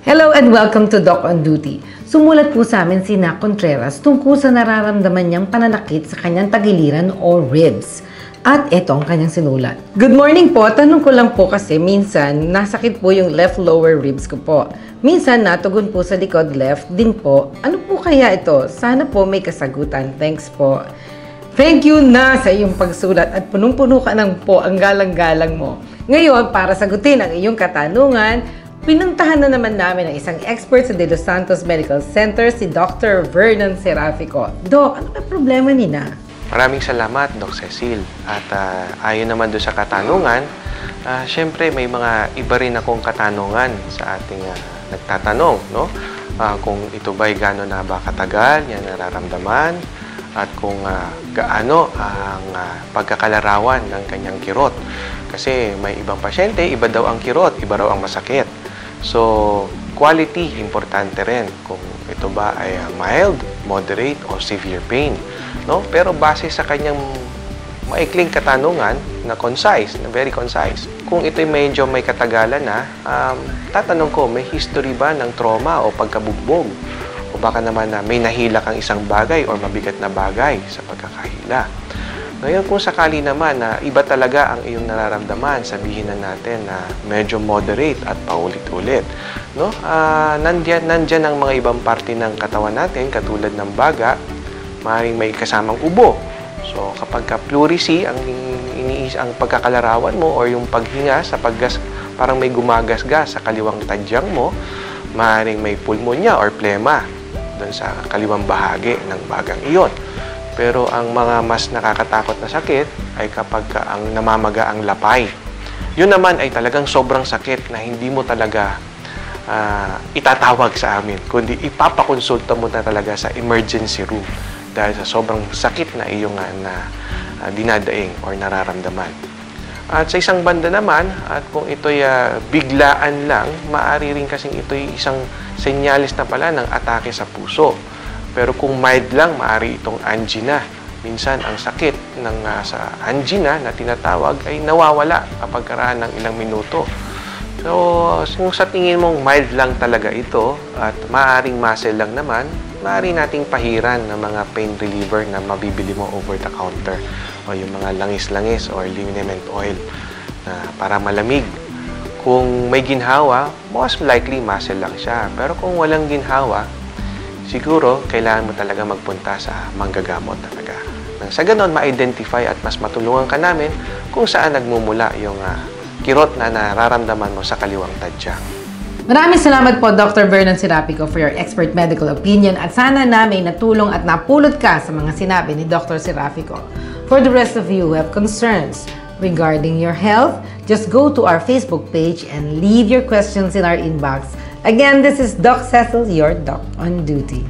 Hello and welcome to Doc on Duty. Sumulat po sa amin si Nak Contreras tungkol sa nararamdaman niyang pananakit sa kanyang tagiliran o ribs. At ito ang kanyang sinulat. Good morning po, tanong ko lang po kasi minsan nasakit po yung left lower ribs ko po. Minsan natugon po sa likod left din po. Ano po kaya ito? Sana po may kasagutan. Thanks po. Thank you na sa iyong pagsulat at punong-puno ka ng po ang galang-galang mo. Ngayon, para sagutin ang iyong katanungan, pinuntahan na naman namin ang isang expert sa De Los Santos Medical Center, si Dr. Vernon Serafico. Doc, ano ba problema nina? Maraming salamat, Doc Cecil. At ayon naman doon sa katanungan, syempre may mga iba rin akong katanungan sa ating nagtatanong, no? Kung ito ba'y gaano na ba katagal, yan nararamdaman, at kung gaano ang pagkakalarawan ng kanyang kirot. Kasi may ibang pasyente, iba daw ang kirot, iba raw ang masakit. So, quality, importante rin kung ito ba ay mild, moderate, o severe pain. No? Pero base sa kanyang maikling katanungan na concise, na very concise, kung ito'y medyo may katagalan na, tatanong ko, may history ba ng trauma o pagkabugbog? O baka naman na may nahila kang isang bagay o mabigat na bagay sa pagkakahila. Ngayon, kung sakali naman na iba talaga ang iyong nararamdaman, sabihin na natin na medyo moderate at paulit-ulit. No? Nandyan ang mga ibang parte ng katawan natin, katulad ng baga, maaaring may kasamang ubo. So, kapag pleurisy, ang pagkakalarawan mo o yung paghinga sa parang may gumagasgas sa kaliwang tadyang mo, maaaring may pulmonya or plema doon sa kaliwang bahagi ng bagang iyon. Pero ang mga mas nakakatakot na sakit ay kapag ang namamaga ang lapay. Yun naman ay talagang sobrang sakit na hindi mo talaga itatawag sa amin, kundi ipapakonsulta mo na talaga sa emergency room dahil sa sobrang sakit na iyong dinadaing or nararamdaman. At sa isang banda naman, at kung ito'y biglaan lang, maaari rin kasing ito'y isang senyalis na pala ng atake sa puso. Pero kung mild lang, maaari itong angina. Minsan, ang sakit ng sa angina na tinatawag ay nawawala kapag karaan ng ilang minuto. So, kung sa tingin mong mild lang talaga ito at maaaring muscle lang naman, maaari nating pahiran ng mga pain reliever na mabibili mo over the counter o yung mga langis-langis or liniment oil na para malamig. Kung may ginhawa, most likely muscle lang siya. Pero kung walang ginhawa, siguro, kailangan mo talaga magpunta sa manggagamot talaga. Nang sa ganon, ma-identify at mas matulungan ka namin kung saan nagmumula yung kirot na nararamdaman mo sa kaliwang tadyang. Maraming salamat po, Dr. Vernon Serafico, for your expert medical opinion at sana namin natulong at napulot ka sa mga sinabi ni Dr. Serafico. For the rest of you who have concerns regarding your health, just go to our Facebook page and leave your questions in our inbox. Again, this is Doc Cecil, your Doc on Duty.